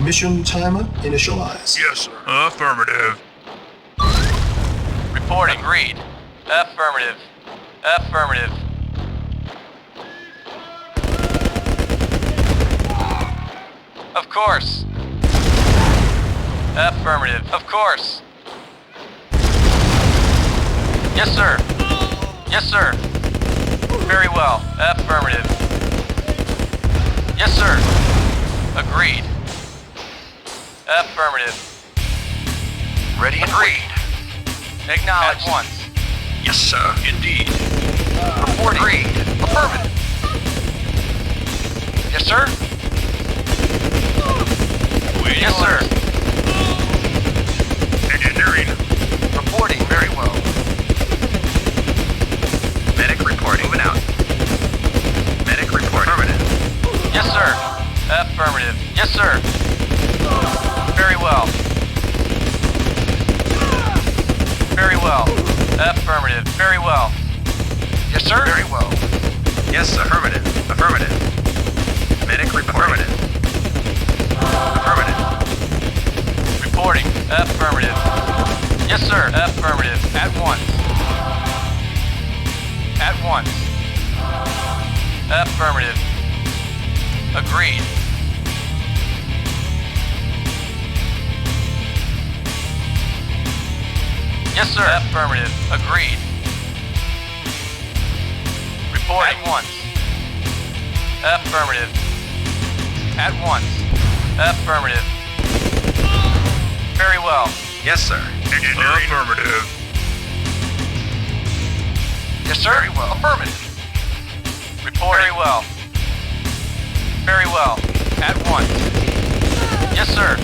Mission timer initialized. Yes, sir. Affirmative. Reporting. Agreed. Affirmative. Affirmative. Of course. Affirmative. Of course. Yes, sir. Yes, sir. Very well. Affirmative. Yes, sir. Agreed. Affirmative. Ready and Agreed. Acknowledged. At once. Yes, sir. Indeed. Reporting. Agreed. Affirmative. Yes, sir. Waiting Yes, sir. Engineering. Reporting. Very well. Medic reporting. Moving out. Medic report. Affirmative. Yes, sir. Affirmative. Yes, sir. Very well. Very well. Affirmative. Very well. Yes, sir. Very well. Yes, sir. Affirmative. Affirmative. Medic report. Affirmative. Reporting. Affirmative. Yes, sir. Affirmative. At once. At once. Affirmative. Agreed. Yes, sir. Affirmative. Agreed. Reporting. At once. Affirmative. At once. Affirmative. Very well. Yes, sir. Engineering. Affirmative. Yes, sir. Very well. Affirmative. Reporting. Very well. Very well. At once. Yes, sir.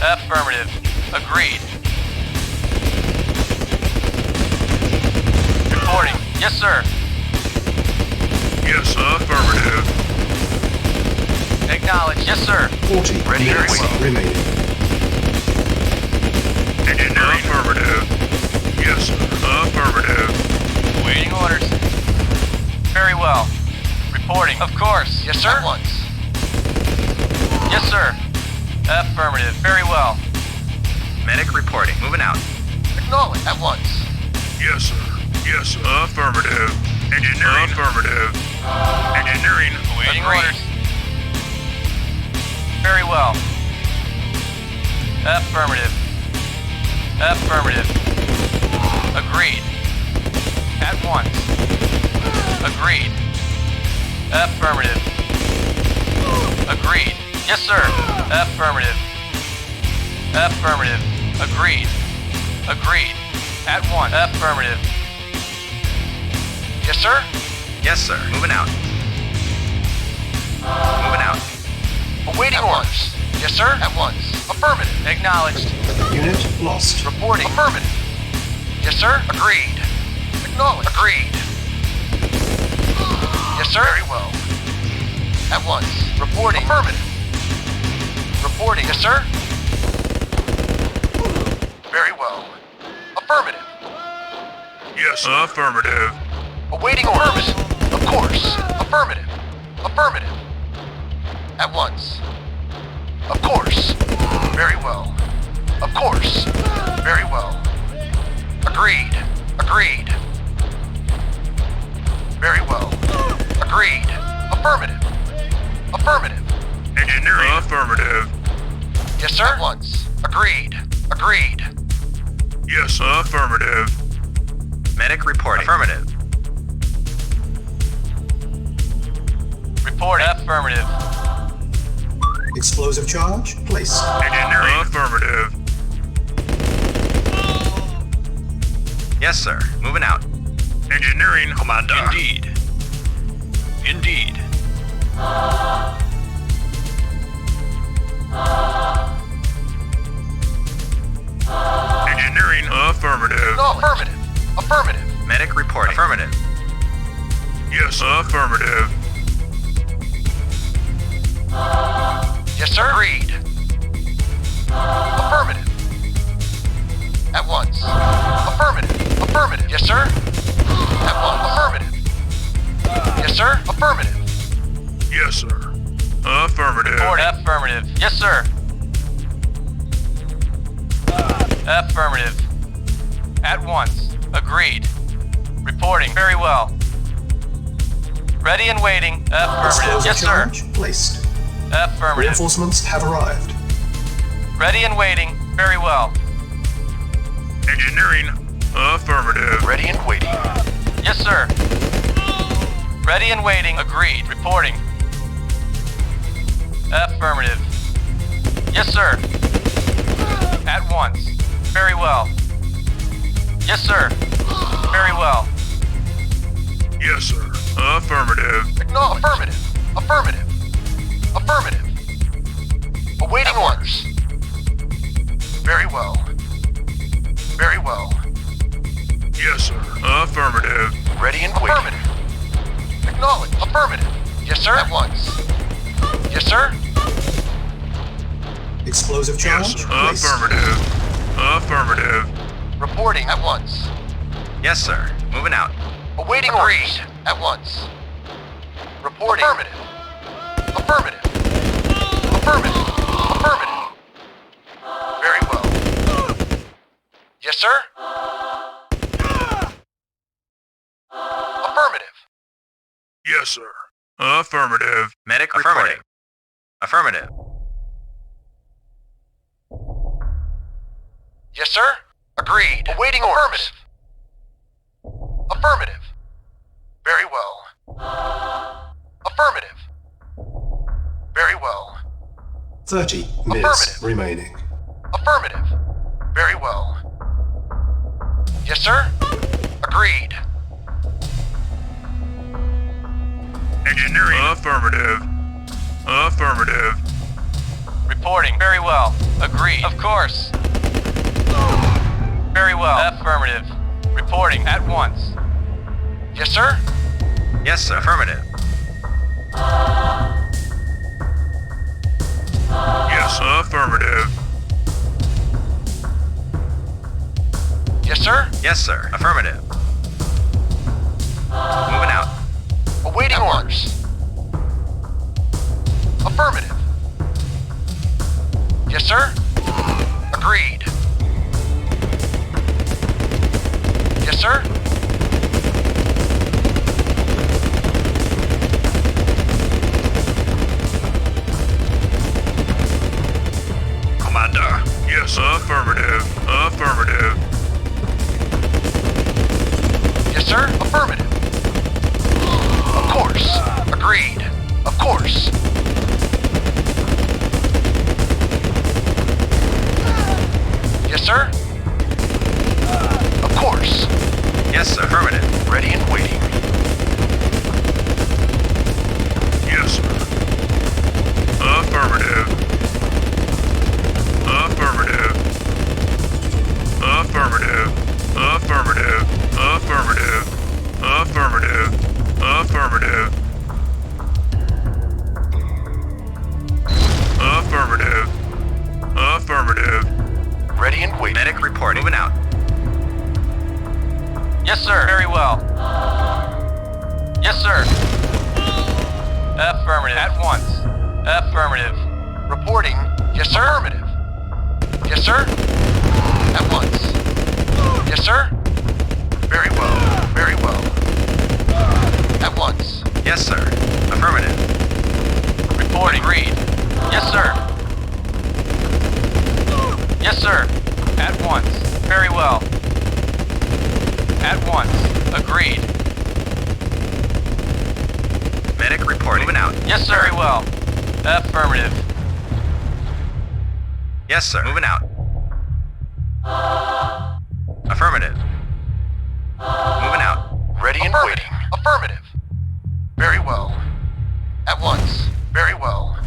Affirmative. Agreed. Reporting. Yes, sir. Yes, affirmative. Acknowledged. Yes, sir. 40 Ready. minutes Very well. remaining. Engineering. Affirmative. Yes, sir. Affirmative. Waiting orders. Very well. Reporting. Of course. Yes, sir. At once. Yes, sir. Affirmative. Very well. Medic reporting. Moving out. Acknowledged. At once. Yes, sir. Yes, sir. Affirmative. Engineering. Affirmative. Engineering. Waiting Agreed. orders. Very well. Affirmative. Affirmative. Agreed. At once. Agreed. Affirmative. Agreed. Yes, sir. Affirmative. Affirmative. Agreed. Agreed. At once. Affirmative. Yes, sir. Yes, sir. Moving out. Moving out. Awaiting orders. Yes, sir. At once. Affirmative. Acknowledged. Unit lost. Reporting. Affirmative. Yes, sir. Agreed. Acknowledged. Agreed. Yes, sir. Very well. At once. Reporting. Affirmative. Reporting. Yes, sir. Very well. Affirmative. Yes, sir. Affirmative. Awaiting orders. Of course. Affirmative. Affirmative. At once. Of course. Very well. Of course. Very well. Agreed. Agreed. Very well. Agreed. Affirmative. Affirmative. Engineering. Affirmative. Yes, sir. At once. Agreed. Agreed. Yes, affirmative. Medic reporting. Affirmative. Reporting. Affirmative. Explosive charge placed. Engineering. Affirmative. Yes, sir. Moving out. Engineering, Commander. Indeed. Indeed. Engineering. Affirmative. No, affirmative. Affirmative. Medic reporting. Affirmative. Yes, affirmative. Yes, sir. Agreed. Affirmative. At once. Affirmative. Affirmative. Yes, sir. At once. Affirmative. Yes, sir. Affirmative. Yes, sir. Affirmative. Reporting. Affirmative. Yes, sir. Affirmative. At once. Agreed. Reporting. Very well. Ready and waiting. Affirmative. Explosive Yes, sir. charge placed. Affirmative. Reinforcements have arrived. Ready and waiting. Very well. Engineering. Affirmative. Ready and waiting. Yes, sir. Ready and waiting. Agreed. Reporting. Affirmative. Yes, sir. At once. Very well. Yes, sir. Very well. Yes, sir. Affirmative. Affirmative. Affirmative. Affirmative. Awaiting orders. Very well. Very well. Yes, sir. Affirmative. Ready and waiting. Affirmative. Acknowledge. Affirmative. Yes, sir. At once. Yes, sir. Explosive Yes, charge sir. placed. Affirmative. Affirmative. Reporting at once. Yes, sir. Moving out. Awaiting orders. At once. Reporting. Affirmative. Affirmative. Affirmative. Affirmative. Very well. Yes, sir. Affirmative. Yes, sir. Affirmative. Medic Affirmative. Affirmative. Yes, sir. Agreed. Awaiting orders. Affirmative. Very well. Affirmative. Very well. 30 minutes Affirmative. remaining. Affirmative. Very well. Yes, sir. Agreed. Engineering. Affirmative. Affirmative. Reporting. Very well. Agreed. Of course. Very well. Affirmative. Reporting at once. Yes, sir. Yes, sir. Affirmative. Yes, affirmative. Yes, sir. Yes, sir. Affirmative. Moving out. Awaiting orders. Affirmative. Yes, sir. Agreed. Yes, sir. Commander. Yes, affirmative. Affirmative. Yes, sir. Affirmative. Of course. Agreed. Of course. Yes, sir. Of course. Yes, sir. Affirmative. Ready and waiting. Yes, sir. Affirmative. Affirmative. Affirmative. Affirmative. Affirmative. Affirmative. Affirmative. Affirmative. Affirmative. Ready and waiting. Medic report. Moving out. Yes, sir. Very well. Yes, sir. Affirmative. At once. Affirmative. Reporting. Yes, sir. Affirmative. Yes, sir. At once. Yes, sir. Very well. Very well. At once. Yes, sir. Affirmative. Reporting. Agreed. Yes, sir. Yes, sir. At once. Very well. At once. Agreed. Medic reporting. Moving out. Yes, sir. Very well. Affirmative. Yes, sir. Moving out. Affirmative. Moving out. Ready and waiting. Affirmative. Very well. At once. Very well.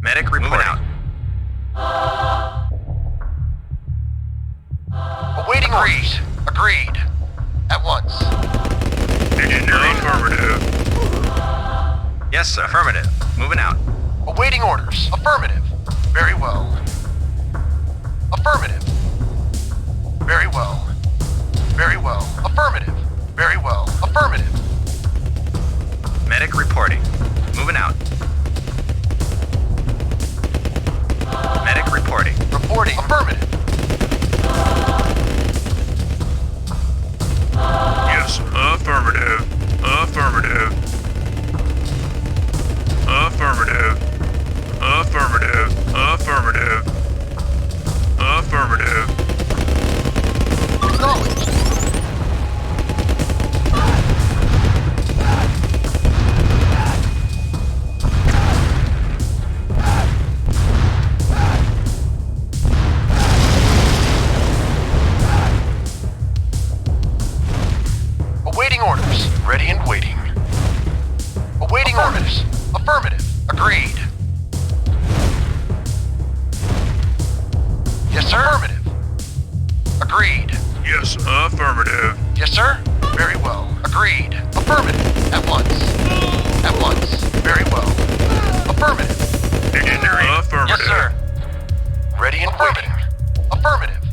Medic reporting. Moving out. Awaiting orders. Agreed. At once. Engineering. Affirmative. Yes, sir. Affirmative. Moving out. Awaiting orders. Affirmative. Very well. Affirmative. Very well. Very well. Affirmative. Very well. Affirmative. Medic reporting. Moving out. Agreed. Yes, sir. Affirmative. Agreed. Yes, affirmative. Yes, sir. Very well. Agreed. Affirmative. At once. At once. Very well. Affirmative. Engineering. Affirmative. Yes, sir. Ready and waiting. Affirmative.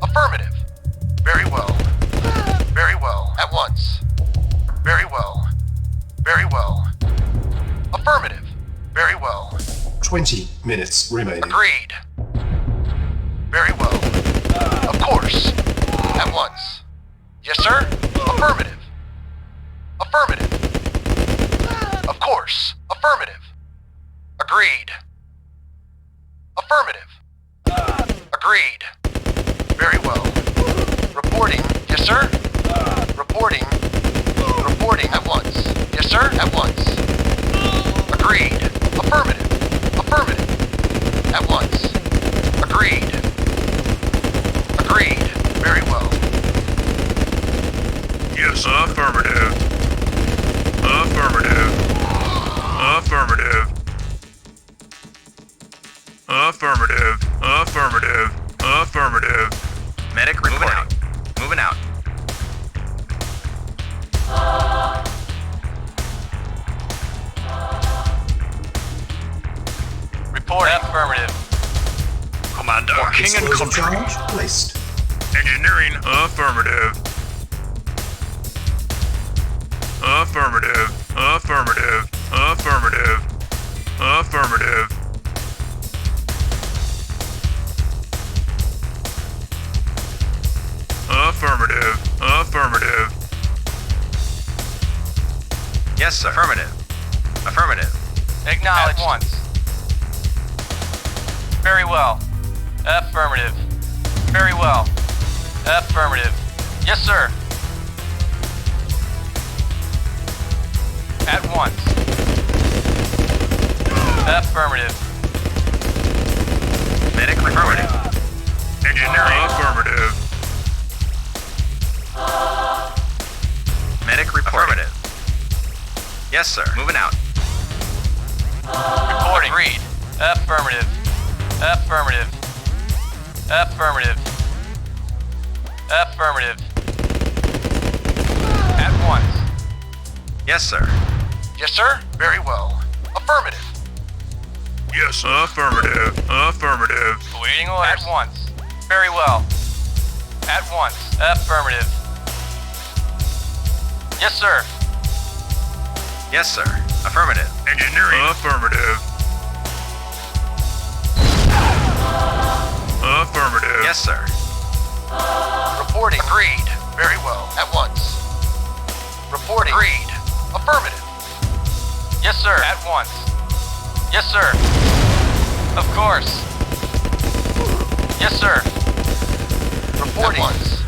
Affirmative. Very well. Very well. At once. Very well. Very well. Affirmative. Very well. 20 minutes remaining. Agreed. Very well. Of course. At once. Yes, sir. Affirmative. Affirmative. Of course. Affirmative. Agreed. Affirmative. Agreed. Very well. Reporting. Yes, sir. Reporting. Reporting at once. Yes, sir. At once. Agreed. Affirmative. Affirmative. At once. Agreed. Agreed. Very well. Yes, affirmative. Affirmative. Affirmative. Affirmative. Affirmative. Affirmative. Medic reporting. Moving out. Reporting. Affirmative. Commander. King and Explosive country. charge placed. Engineering. Affirmative. Affirmative. Affirmative. Affirmative. Affirmative. Affirmative. Affirmative. Yes, sir. Affirmative. Affirmative. Acknowledge. At once. Very well. Affirmative. Very well. Affirmative. Yes, sir. At once. Affirmative. Medic affirmative. Engineering. Affirmative. Medic report. Affirmative. Yes, sir. Moving out. Reporting. Agreed. Affirmative. Affirmative. Affirmative. Affirmative. At once. Yes, sir. Yes, sir. Very well. Affirmative. Yes, affirmative. Affirmative. Awaiting orders. At once. Very well. At once. Affirmative. Yes, sir. Yes, sir. Affirmative. Engineering. Affirmative. Affirmative. Yes, sir. Reporting. Agreed. Very well. At once. Reporting. Agreed. Affirmative. Yes, sir. At once. Yes, sir. Of course. Yes, sir. Reporting. At once.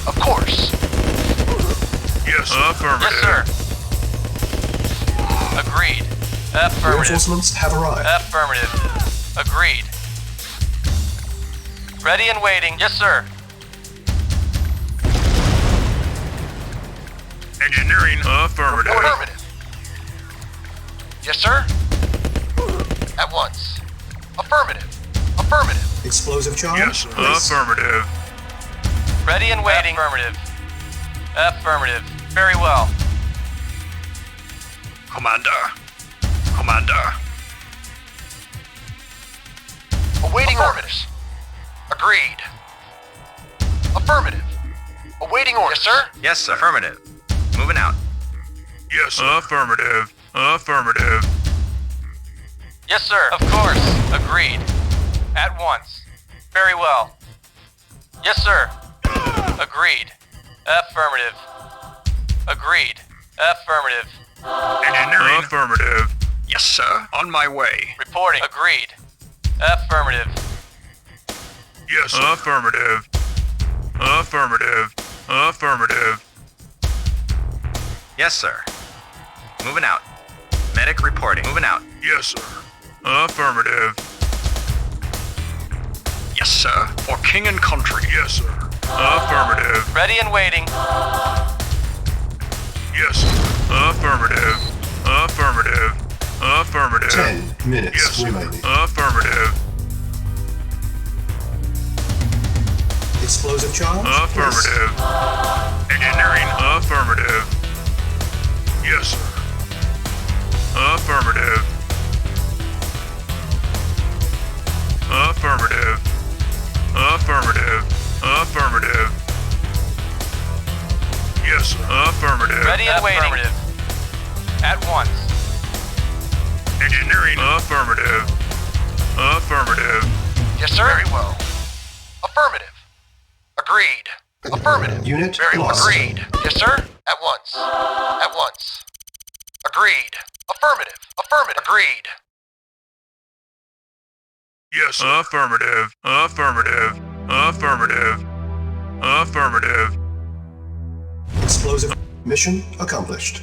Of course. Yes, affirmative. Yes, sir. Agreed. Affirmative. Reinforcements have arrived. Affirmative. Agreed. Ready and waiting. Yes, sir. Engineering. Affirmative. Affirmative. Yes, sir. At once. Affirmative. Affirmative. Explosive charge Yes, placed. affirmative. Ready and waiting. Affirmative. Affirmative. Very well. Commander. Commander. Awaiting orders. Agreed. Affirmative. Awaiting orders. Yes, sir. Yes, sir. Affirmative. Moving out. Yes, affirmative. Affirmative. Yes, sir. Of course. Agreed. At once. Very well. Yes, sir. Agreed. Affirmative. Agreed. Affirmative. Engineering. Affirmative. Yes, sir. On my way. Reporting. Agreed. Affirmative. Yes, sir. Affirmative. Affirmative. Affirmative. Yes, sir. Moving out. Medic reporting. Moving out. Yes, sir. Affirmative. Yes, sir. For king and country. Yes, sir. Affirmative. Ready and waiting. Yes, sir. Affirmative. Affirmative. Affirmative. 10 minutes Yes, sir. remaining. Affirmative. Explosive charge. placed. Affirmative. Engineering. Affirmative. Yes, sir. Affirmative. Affirmative. Affirmative. Affirmative. Yes, sir. Affirmative. Ready and waiting. At once. Engineering. Affirmative. Affirmative. Yes, sir. Very well. Affirmative. Agreed. Affirmative. Unit Very well. lost. Agreed. Yes, sir. At once. At once. Agreed. Affirmative. Affirmative. Agreed. Yes, sir. Affirmative. Affirmative. Affirmative. Affirmative. Explosive. Mission accomplished.